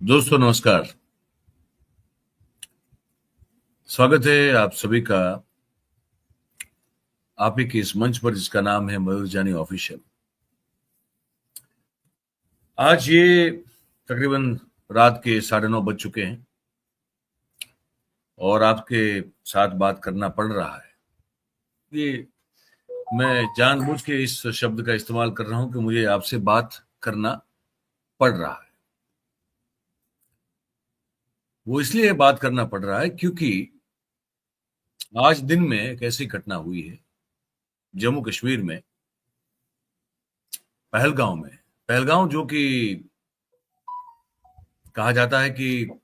दोस्तों नमस्कार। स्वागत है आप सभी का आप ही के इस मंच पर जिसका नाम है मयूर जानी ऑफिशियल। आज ये तकरीबन रात के 9:30 बज चुके हैं और आपके साथ बात करना पड़ रहा है। ये मैं जानबूझ के इस शब्द का इस्तेमाल कर रहा हूं कि मुझे आपसे बात करना पड़ रहा है। वो इसलिए बात करना पड़ रहा है क्योंकि आज दिन में एक ऐसी घटना हुई है जम्मू कश्मीर में, पहलगांव में। पहलगांव जो कि कहा जाता है कि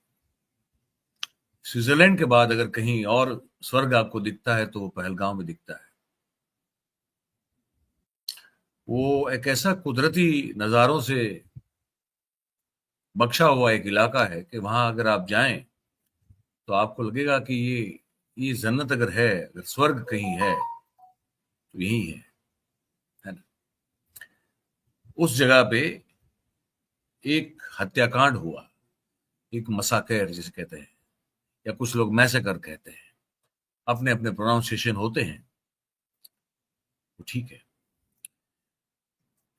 स्विट्जरलैंड के बाद अगर कहीं और स्वर्ग आपको दिखता है तो वो पहलगांव में दिखता है। वो एक ऐसा कुदरती नज़ारों से बख्शा हुआ एक इलाका है कि वहां अगर आप जाएं तो आपको लगेगा कि ये जन्नत अगर है, अगर स्वर्ग कहीं है तो यही है ना। उस जगह पे एक हत्याकांड हुआ, एक मसाकर जिसे कहते हैं, या कुछ लोग मैसेकर कहते हैं, अपने अपने प्रोनाउंसिएशन होते हैं, तो ठीक है।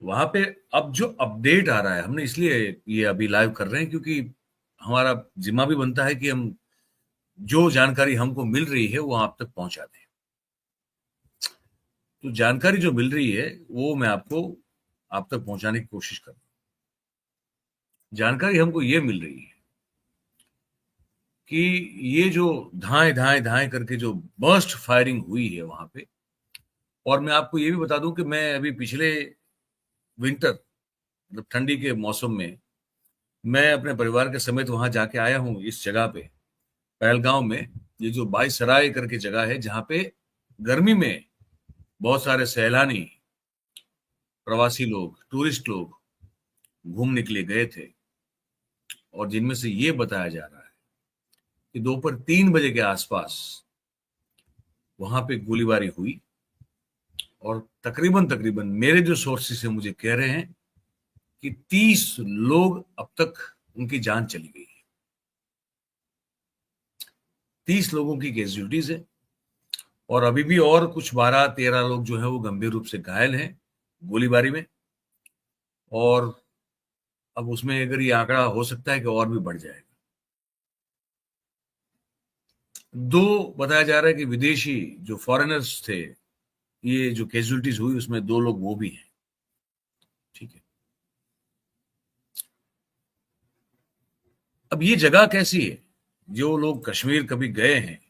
वहां पे अब जो अपडेट आ रहा है, हमने इसलिए ये अभी लाइव कर रहे हैं क्योंकि हमारा जिम्मा भी बनता है कि हम जो जानकारी हमको मिल रही है वो आप तक पहुंचा दें। तो जानकारी जो मिल रही है वो मैं आपको आप तक पहुंचाने की कोशिश कर रहा हूं। जानकारी हमको ये मिल रही है कि ये जो धाए धाए धाए करके जो बर्स्ट फायरिंग हुई है वहां पे, और मैं आपको ये भी बता दूं कि मैं अभी पिछले विंटर मतलब ठंडी के मौसम में मैं अपने परिवार के समेत वहां जाके आया हूं, इस जगह पे पहलगांव में। ये जो बाईसराय करके जगह है जहां पे गर्मी में बहुत सारे सैलानी, प्रवासी लोग, टूरिस्ट लोग घूमने के लिए गए थे, और जिनमें से ये बताया जा रहा है कि दोपहर 3 बजे के आसपास वहां पे गोलीबारी हुई, और तकरीबन तकरीबन मेरे जो सोर्सेस है मुझे कह रहे हैं कि 30 लोग अब तक उनकी जान चली गई है। 30 लोगों की कैजुअलिटीज है, और अभी भी और कुछ 12-13 लोग जो है वो गंभीर रूप से घायल हैं गोलीबारी में। और अब उसमें अगर ये आंकड़ा हो सकता है कि और भी बढ़ जाएगा। दो बताया जा रहा है कि विदेशी जो फॉरेनर्स थे, ये जो कैजुअलिटीज हुई उसमें 2 लोग वो भी हैं। ठीक है। अब ये जगह कैसी है, जो लोग कश्मीर कभी गए हैं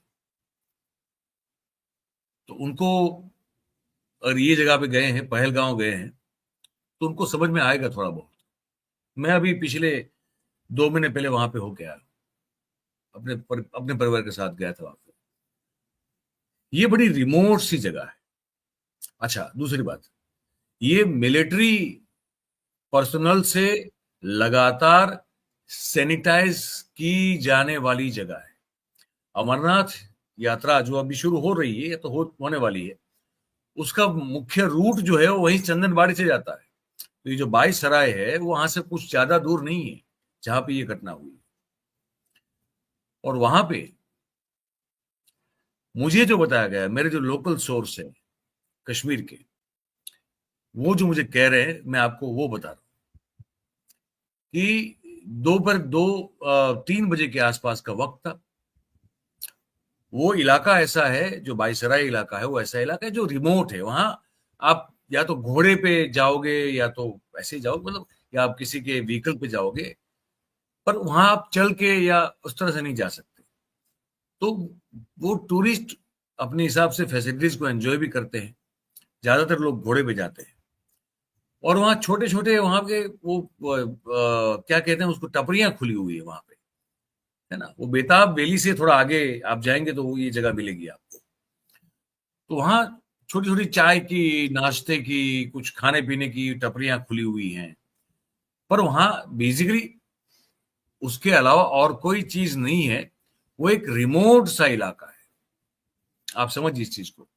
तो उनको, अगर ये जगह पे गए हैं, पहलगांव गए हैं, तो उनको समझ में आएगा थोड़ा बहुत। मैं अभी पिछले 2 महीने पहले वहां पे होके आया, अपने परिवार के साथ गया था वहां पे। ये बड़ी रिमोट सी जगह है। अच्छा, दूसरी बात, ये मिलिट्री पर्सनल से लगातार सैनिटाइज की जाने वाली जगह है। अमरनाथ यात्रा जो अभी शुरू हो रही है या तो होने वाली है, उसका मुख्य रूट जो है वो वही चंदनबाड़ी से जाता है। तो ये जो बाईसराय है वो वहां से कुछ ज्यादा दूर नहीं है जहां पे ये घटना हुई। और वहां पे मुझे जो बताया गया, मेरे जो लोकल सोर्स है कश्मीर के, वो जो मुझे कह रहे हैं मैं आपको वो बता रहा हूं कि दोपहर 3 बजे के आसपास का वक्त था। वो इलाका ऐसा है, जो बाईसराय इलाका है वो ऐसा इलाका है जो रिमोट है। वहां आप या तो घोड़े पे जाओगे या तो ऐसे ही जाओगे, मतलब या आप किसी के व्हीकल पे जाओगे, पर वहां आप चल के या उस तरह से नहीं जा सकते। तो वो टूरिस्ट अपने हिसाब से फैसिलिटीज को एंजॉय भी करते हैं। ज्यादातर लोग घोड़े पे जाते हैं, और वहाँ छोटे छोटे वहां के वो क्या कहते हैं उसको, टपरियां खुली हुई है वहां पे, है ना। वो बेताब वैली से थोड़ा आगे आप जाएंगे तो वो ये जगह मिलेगी आपको। तो वहां छोटी छोटी चाय की, नाश्ते की, कुछ खाने पीने की टपरियां खुली हुई हैं। पर वहां बेसिकली उसके अलावा और कोई चीज नहीं है। वो एक रिमोट सा इलाका है। आप समझिए इस चीज को,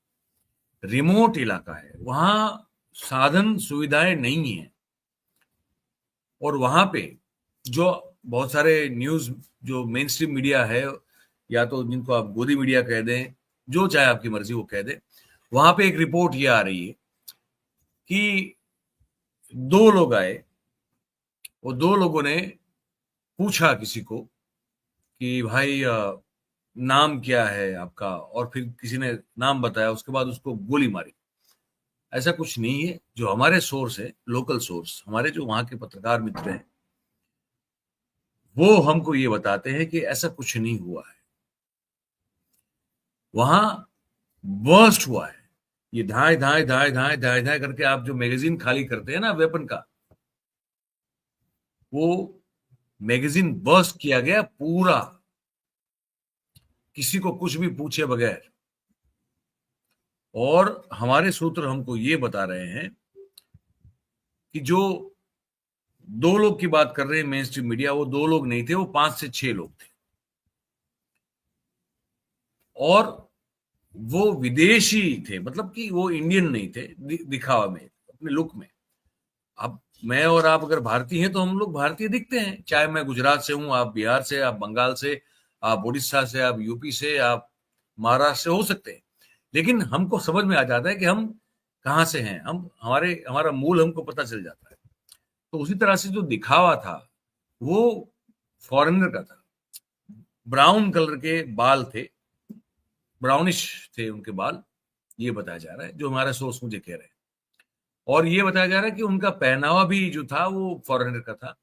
रिमोट इलाका है, वहां साधन सुविधाएं नहीं है। और वहां पे जो बहुत सारे न्यूज जो मेन स्ट्रीम मीडिया है, या तो जिनको आप गोदी मीडिया कह दें, जो चाहे आपकी मर्जी वो कह दें, वहां पे एक रिपोर्ट ये आ रही है कि दो लोग आए, वो दो लोगों ने पूछा किसी को कि भाई नाम क्या है आपका, और फिर किसी ने नाम बताया, उसके बाद उसको गोली मारी। ऐसा कुछ नहीं है। जो हमारे सोर्स है, लोकल सोर्स, हमारे जो वहां के पत्रकार मित्र हैं, वो हमको ये बताते हैं कि ऐसा कुछ नहीं हुआ है। वहां बर्स्ट हुआ है। ये धाए धाए धाए धाए धाए धाए करके आप जो मैगजीन खाली करते हैं ना वेपन का, वो मैगजीन बर्स्ट किया गया पूरा, किसी को कुछ भी पूछे बगैर। और हमारे सूत्र हमको ये बता रहे हैं कि जो दो लोग की बात कर रहे हैं मेन स्ट्रीम मीडिया, वो दो लोग नहीं थे, वो 5 से 6 लोग थे, और वो विदेशी थे, मतलब कि वो इंडियन नहीं थे दिखावा में, अपने लुक में। अब मैं और आप अगर भारतीय हैं तो हम लोग भारतीय दिखते हैं, चाहे मैं गुजरात से हूं, आप बिहार से, आप बंगाल से, आप उड़ीसा से, आप यूपी से, आप महाराष्ट्र से हो सकते हैं, लेकिन हमको समझ में आ जाता है कि हम कहाँ से हैं। हमारा मूल हमको पता चल जाता है। तो उसी तरह से जो दिखावा था वो फॉरेनर का था। ब्राउन कलर के बाल थे, ब्राउनिश थे उनके बाल, ये बताया जा रहा है, जो हमारा सोर्स मुझे कह रहे हैं। और ये बताया जा रहा है कि उनका पहनावा भी जो था वो फॉरेनर का था।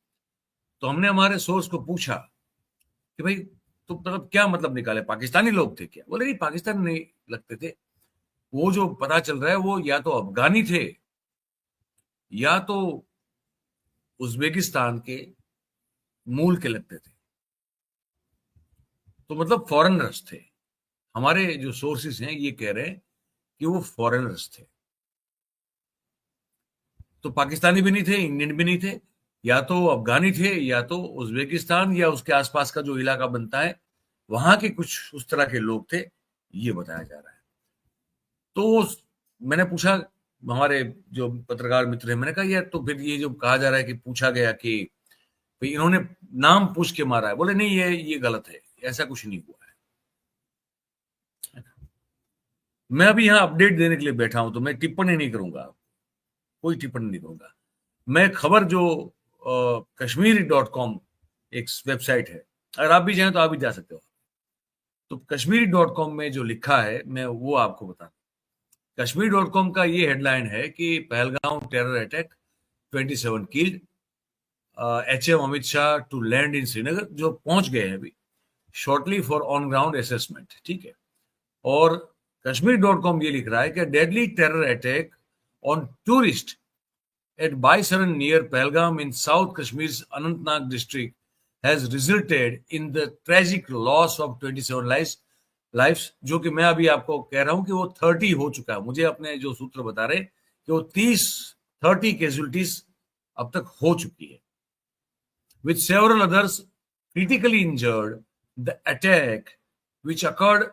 तो हमने हमारे सोर्स को पूछा कि भाई, तो मतलब क्या मतलब निकाले, पाकिस्तानी लोग थे क्या? बोले नहीं, पाकिस्तानी नहीं लगते थे। वो जो पता चल रहा है वो या तो अफगानी थे, या तो उज्बेकिस्तान के मूल के लगते थे। तो मतलब फॉरेनर्स थे। हमारे जो सोर्सेस हैं ये कह रहे हैं कि वो फॉरेनर्स थे। तो पाकिस्तानी भी नहीं थे, इंडियन भी नहीं थे, या तो अफगानी थे, या तो उज्बेकिस्तान या उसके आसपास का जो इलाका बनता है वहां के कुछ उस तरह के लोग थे, ये बताया जा रहा है। तो मैंने पूछा, हमारे जो पत्रकार मित्र हैं, मैंने कहा यार, तो फिर ये जो कहा जा रहा है कि पूछा गया कि भाई इन्होंने नाम पूछ के मारा है, बोले नहीं, ये गलत है, ऐसा कुछ नहीं हुआ है। मैं अभी यहाँ अपडेट देने के लिए बैठा हूं, तो मैं टिप्पणी नहीं करूंगा, कोई टिप्पणी नहीं करूंगा। मैं खबर जो कश्मीरी.com एक वेबसाइट है, अगर आप भी चाहें तो आप भी जा सकते हो। तो कश्मीरी.com में जो लिखा है मैं वो आपको बता, कश्मीर.com का ये हेडलाइन है कि Pahalgam terror attack, 27 killed, HM Amit Shah to land in Srinagar, जो पहुंच गए हैं अभी, shortly for on ground assessment. ठीक है। और कश्मीर.com ये लिख रहा है कि deadly terror attack on tourist at Baisaran near Pahalgam in South Kashmir's Anantnag district has resulted in the tragic loss of 27 lives, जो कि मैं अभी आपको कह रहा हूं कि वो 30 हो चुका है। मुझे अपने जो सूत्र बता रहे कि वो 30 कैजुअलिटीज अब तक हो चुकी है, with several others critically injured. The attack, which occurred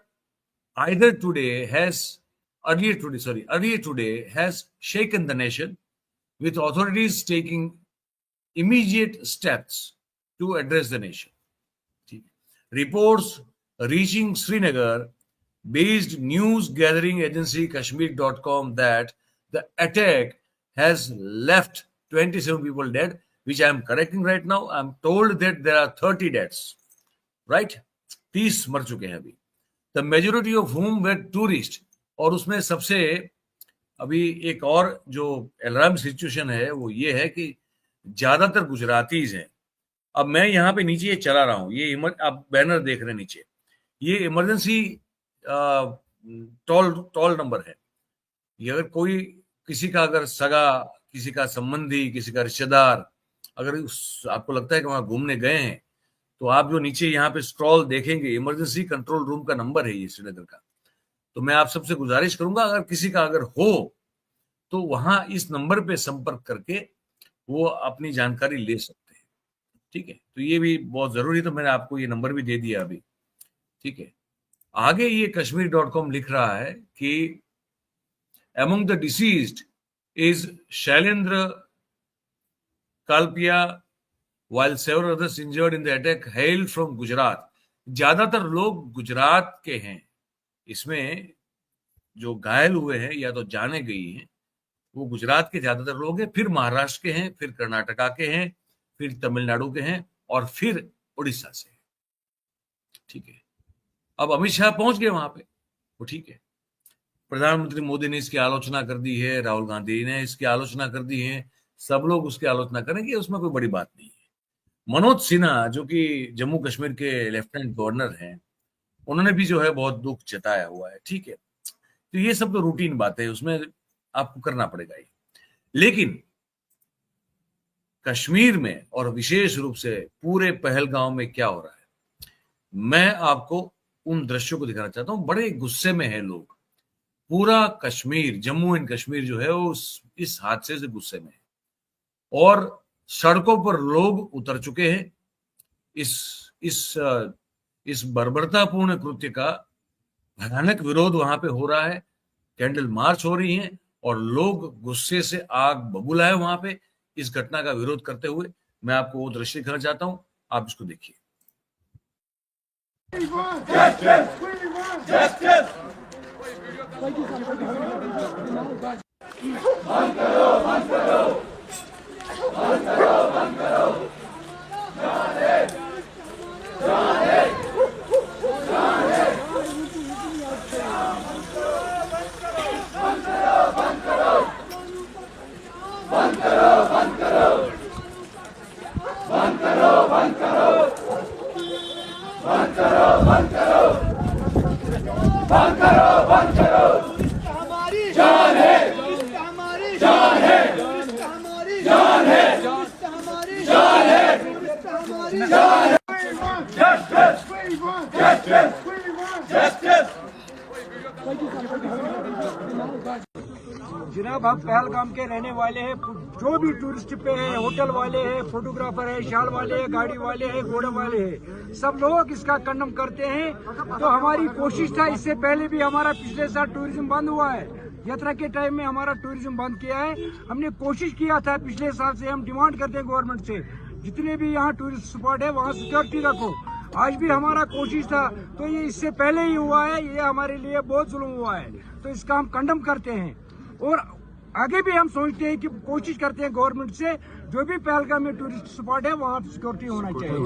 either today has earlier today has shaken the nation, with authorities taking immediate steps to address the nation. Reports reaching Srinagar based news gathering agency Kashmir.com that the attack has left 27 people dead, which I am correcting right now. I am told that there are 30 deaths, right? 30 मर चुके हैं अभी। The majority of whom were tourists, और उसमें सबसे अभी एक और जो अलार्म सिचुएशन है वो ये है कि ज्यादातर गुजरातीज हैं। अब मैं यहाँ पे नीचे ये चला रहा हूँ, ये आप बैनर देख रहे हैं नीचे, ये इमरजेंसी टोल टोल नंबर है। ये अगर कोई किसी का अगर सगा, किसी का संबंधी, किसी का रिश्तेदार अगर आपको लगता है कि वहां घूमने गए हैं, तो आप जो नीचे यहाँ पे स्क्रॉल देखेंगे, इमरजेंसी कंट्रोल रूम का नंबर है ये श्रीनगर का। तो मैं आप सबसे गुजारिश करूंगा, अगर किसी का अगर हो तो वहां इस नंबर पे संपर्क करके वो अपनी जानकारी ले सकते हैं। ठीक है, तो ये भी बहुत जरूरी, तो मैंने आपको ये नंबर भी दे दिया अभी। ठीक है। आगे ये कश्मीर.com लिख रहा है कि among the deceased is Shailendra कालपिया, while several others injured in the attack hailed from Gujarat. ज्यादातर लोग गुजरात के हैं। इसमें जो घायल हुए हैं या तो जाने गई हैं वो गुजरात के ज्यादातर लोग हैं, फिर महाराष्ट्र के हैं, फिर कर्नाटका के हैं, फिर तमिलनाडु के हैं और फिर उड़ीसा से। ठीक है, अब अमित शाह पहुंच गए वहां पे, वो ठीक है। प्रधानमंत्री मोदी ने इसकी आलोचना कर दी है, राहुल गांधी ने इसकी आलोचना कर दी है, सब लोग उसकी आलोचना करेंगे, उसमें कोई बड़ी बात नहीं है। मनोज सिन्हा जो कि जम्मू कश्मीर के लेफ्टिनेंट गवर्नर हैं, उन्होंने भी जो है बहुत दुख जताया हुआ है। ठीक है, तो ये सब तो रूटीन बात है, उसमें आपको करना पड़ेगा ही। लेकिन कश्मीर में और विशेष रूप से पूरे पहलगांव में क्या हो रहा है, मैं आपको उन दृश्यों को दिखाना चाहता हूं। बड़े गुस्से में है लोग, पूरा कश्मीर, जम्मू एंड कश्मीर जो है वो इस हादसे से गुस्से में है और सड़कों पर लोग उतर चुके हैं। इस बर्बरतापूर्ण कृत्य का भयानक विरोध वहां पे हो रहा है, कैंडल मार्च हो रही है और लोग गुस्से से आग बबूला है वहां पे इस घटना का विरोध करते हुए। मैं आपको वो दृश्य दिखाना चाहता हूं, आप इसको देखिए। जनाब, हम पहलगाम के रहने वाले हैं। जो भी टूरिस्ट पे है, होटल वाले हैं, फोटोग्राफर है, शाल वाले हैं, गाड़ी वाले हैं, घोड़े वाले हैं, सब लोग इसका कंडम करते हैं। तो हमारी कोशिश था, इससे पहले भी हमारा पिछले साल टूरिज्म बंद हुआ है, यात्रा के टाइम में हमारा टूरिज्म बंद किया है। हमने कोशिश किया था पिछले साल से, हम डिमांड करते हैं गवर्नमेंट से, जितने भी यहाँ टूरिस्ट स्पॉट है वहाँ सिक्योरिटी रखो। आज भी हमारा कोशिश था, तो ये इससे पहले ही हुआ है, ये हमारे लिए बहुत जुल्म हुआ है, तो इसका हम कंडम करते हैं। और आगे भी हम सोचते हैं कि कोशिश करते हैं गवर्नमेंट से, जो भी पहलगाम में टूरिस्ट स्पॉट है वहाँ सिक्योरिटी होना चाहिए।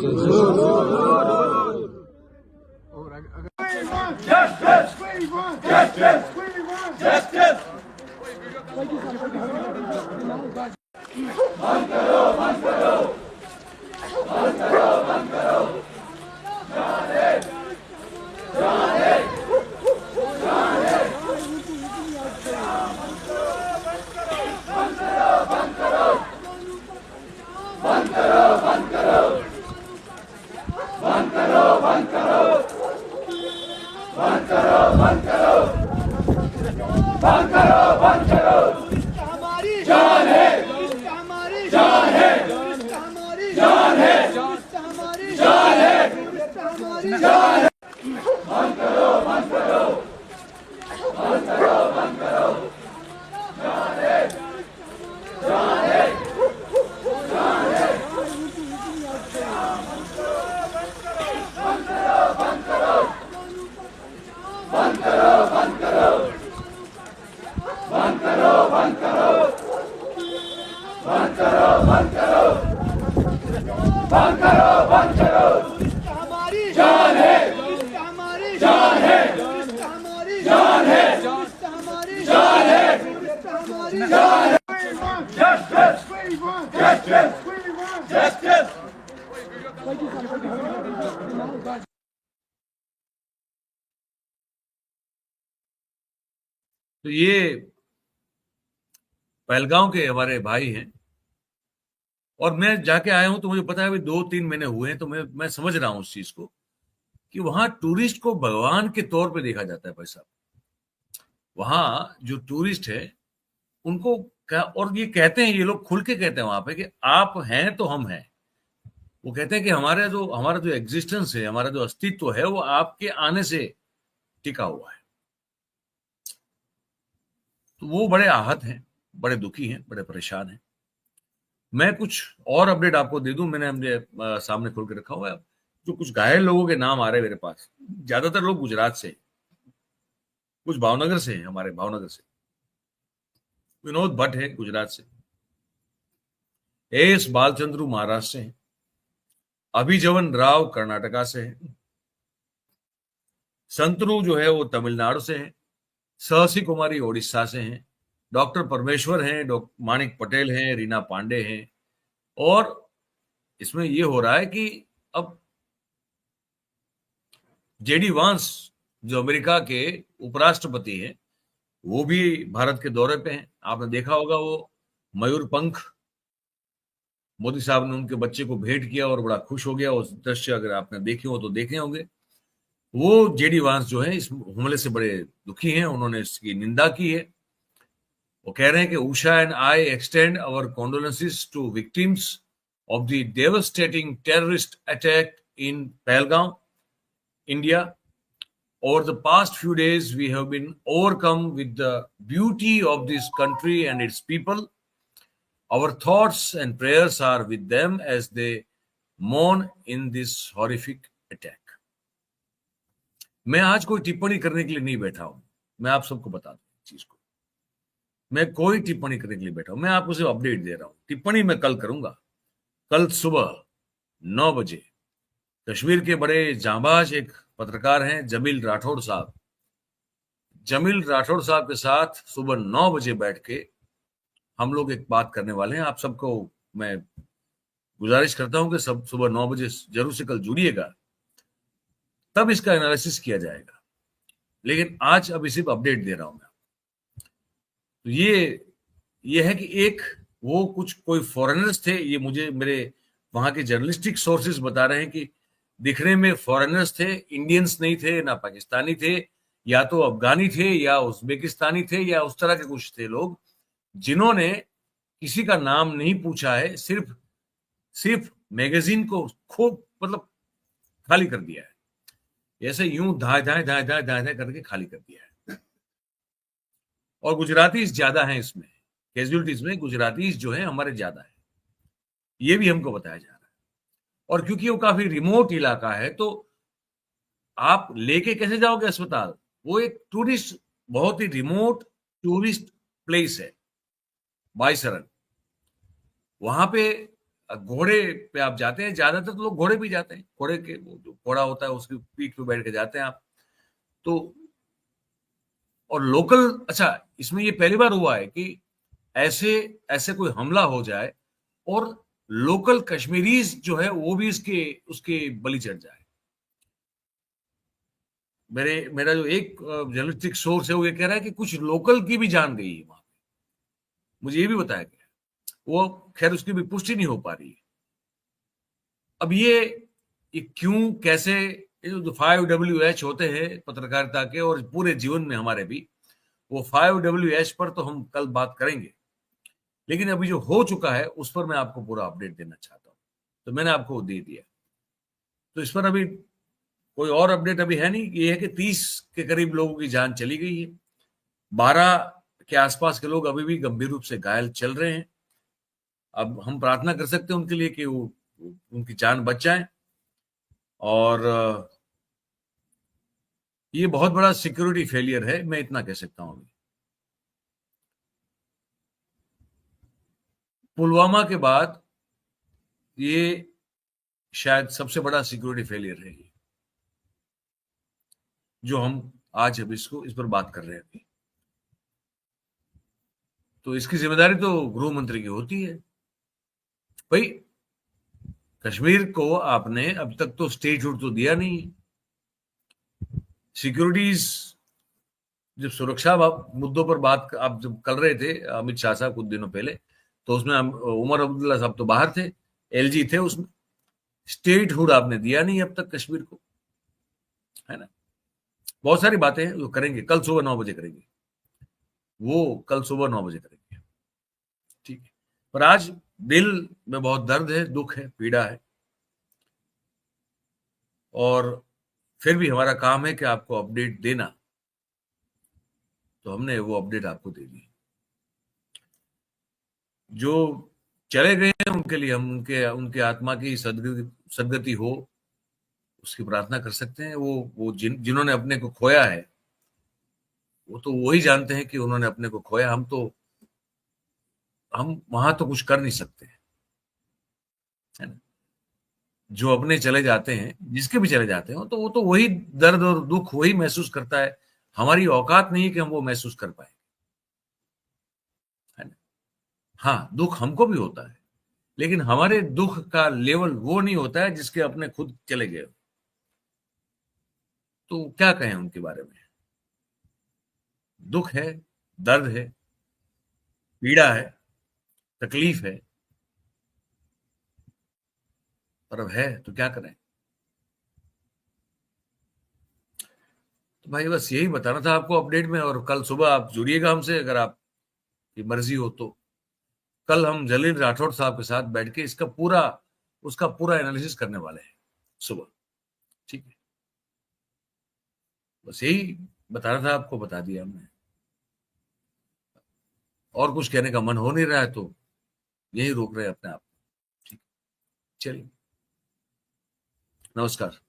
तो ये पहलगांव के हमारे भाई हैं और मैं जाके आया हूं, तो मुझे पता है अभी 2-3 महीने हुए हैं, तो मैं समझ रहा हूं उस चीज को कि वहां टूरिस्ट को भगवान के तौर पे देखा जाता है भाई साहब। वहां जो टूरिस्ट है उनको और ये कहते हैं, ये लोग खुल के कहते हैं वहां पे कि आप हैं तो हम हैं। वो कहते हैं कि हमारा जो एग्जिस्टेंस है, हमारा जो अस्तित्व है, वो आपके आने से टिका हुआ है। तो वो बड़े आहत हैं, बड़े दुखी हैं, बड़े परेशान हैं। मैं कुछ और अपडेट आपको दे दूं, हमने सामने खोल के रखा हुआ है। जो कुछ घायल लोगों के नाम आ रहे हैं मेरे पास, ज्यादातर लोग गुजरात से, कुछ भावनगर से हैं, हमारे भावनगर से। विनोद भट्ट है गुजरात से, एस बालचंद्रू महाराष्ट्र से हैं, अभिजवन राव कर्नाटका से है, संतरू जो है वो तमिलनाडु से है, सहसी कुमारी ओडिशा से हैं, डॉक्टर परमेश्वर हैं, डॉक्टर माणिक पटेल हैं, रीना पांडे हैं। और इसमें ये हो रहा है कि अब जेडी वांस जो अमेरिका के उपराष्ट्रपति हैं, वो भी भारत के दौरे पे हैं। आपने देखा होगा वो मयूरपंख मोदी साहब ने उनके बच्चे को भेंट किया और बड़ा खुश हो गया। उस दृश्य अगर आपने देखे हो तो देखे होंगे। वो जेडी वांस जो है इस हमले से बड़े दुखी हैं, उन्होंने इसकी निंदा की है। वो कह रहे हैं कि Usha and I extend our condolences to victims of the devastating terrorist attack in Pahalgam, India. Over the past few days, we have been overcome with the beauty of this country and its people. Our thoughts and prayers are with them as they mourn in this horrific attack. मैं आज कोई टिप्पणी करने के लिए नहीं बैठा हूं, मैं आप सबको बता दूं चीज को। मैं कोई टिप्पणी करने के लिए बैठा हूं, मैं आपको सिर्फ अपडेट दे रहा हूं। टिप्पणी मैं कल करूंगा, कल सुबह 9 बजे। कश्मीर के बड़े जांबाज एक पत्रकार हैं जमील राठौड़ साहब, जमील राठौड़ साहब के साथ सुबह 9 बजे बैठ के हम लोग एक बात करने वाले हैं। आप सबको मैं गुजारिश करता हूं कि सब सुबह 9 बजे जरूर से कल जुड़िएगा, तब इसका एनालिसिस किया जाएगा। लेकिन आज अभी सिर्फ अपडेट दे रहा हूं मैं। तो ये है कि एक वो कुछ कोई फॉरेनर्स थे, ये मुझे मेरे वहां के जर्नलिस्टिक सोर्सेज बता रहे हैं कि दिखने में फॉरेनर्स थे, इंडियंस नहीं थे, ना पाकिस्तानी थे, या तो अफगानी थे या उज्बेकिस्तानी थे या उस तरह के कुछ थे लोग, जिन्होंने किसी का नाम नहीं पूछा है, सिर्फ मैगजीन को खूब मतलब खाली कर दिया है। ऐसे यूं धाए धाए धाए धाए धाए धाए करके खाली कर दिया है। और गुजराती ज्यादा हैं इसमें, कैजुअलिटीज में गुजरातीज जो है हमारे ज्यादा है, ये भी हमको बताया जा रहा है। और क्योंकि वो काफी रिमोट इलाका है, तो आप लेके कैसे जाओगे अस्पताल? वो एक टूरिस्ट, बहुत ही रिमोट टूरिस्ट प्लेस है बाईसरन। वहां पे घोड़े पे आप जाते हैं, ज्यादातर तो लोग घोड़े पे जाते हैं, घोड़े के वो जो घोड़ा होता है उसकी पीठ पे बैठ के जाते हैं आप तो। और लोकल, अच्छा इसमें ये पहली बार हुआ है कि ऐसे कोई हमला हो जाए और लोकल कश्मीरीज जो है वो भी उसके बलि चढ़ जाए। मेरा जो एक जर्नलिस्टिक सोर्स है वो ये कह रहा है कि कुछ लोकल की भी जान गई है वहां पे, मुझे ये भी बताया गया। वो खैर उसकी भी पुष्टि नहीं हो पा रही है। अब ये क्यों कैसे, जो 5WH होते हैं पत्रकारिता के और पूरे जीवन में हमारे भी, वो 5WH पर तो हम कल बात करेंगे, लेकिन अभी जो हो चुका है उस पर मैं आपको पूरा अपडेट देना चाहता हूं। तो मैंने आपको दे दिया, तो इस पर अभी कोई और अपडेट अभी है नहीं। ये है कि 30 के करीब लोगों की जान चली गई है, 12 के आसपास के लोग अभी भी गंभीर रूप से घायल चल रहे हैं। अब हम प्रार्थना कर सकते हैं उनके लिए कि वो उनकी जान बच जाए। और ये बहुत बड़ा सिक्योरिटी फेलियर है, मैं इतना कह सकता हूं। पुलवामा के बाद ये शायद सबसे बड़ा सिक्योरिटी फेलियर है जो हम आज अब इस पर बात कर रहे हैं। तो इसकी जिम्मेदारी तो गृह मंत्री की होती है। भाई कश्मीर को आपने अब तक तो स्टेटहुड तो दिया नहीं। सिक्योरिटीज जब सुरक्षा मुद्दों पर बात आप जब कर रहे थे अमित शाह साहब कुछ दिनों पहले, तो उसमें उमर अब्दुल्ला साहब तो बाहर थे, एलजी थे उसमें। स्टेटहुड आपने दिया नहीं अब तक कश्मीर को, है ना। बहुत सारी बातें हैं जो करेंगे, कल सुबह 9 बजे करेंगे, वो कल सुबह 9 बजे करेंगे, ठीक है। पर आज दिल में बहुत दर्द है, दुख है, पीड़ा है, और फिर भी हमारा काम है कि आपको अपडेट देना, तो हमने वो अपडेट आपको दे दी। जो चले गए हैं, उनके लिए हम उनके उनके आत्मा की सदगति हो उसकी प्रार्थना कर सकते हैं। वो जिन्होंने अपने को खोया है वो तो वही जानते हैं कि उन्होंने अपने को खोया। हम वहां तो कुछ कर नहीं सकते, है ना। जो अपने चले जाते हैं, जिसके भी चले जाते हैं, तो वो तो वही दर्द और दुख वही महसूस करता है। हमारी औकात नहीं है कि हम वो महसूस कर पाए, है ना। हाँ, दुख हमको भी होता है, लेकिन हमारे दुख का लेवल वो नहीं होता है जिसके अपने खुद चले गए। तो क्या कहें उनके बारे में। दुख है, दर्द है, पीड़ा है, तकलीफ है, पर अब है तो क्या करें। तो भाई बस यही बताना था आपको अपडेट में, और कल सुबह आप जुड़िएगा हमसे अगर आपकी मर्जी हो तो। कल हम जलील राठौड़ साहब के साथ बैठ के इसका पूरा उसका पूरा एनालिसिस करने वाले हैं सुबह। ठीक है, बस यही बताना था आपको, बता दिया हमने। और कुछ कहने का मन हो नहीं रहा है तो यही रोक रहे हैं अपने आप। ठीक, चलिए, नमस्कार।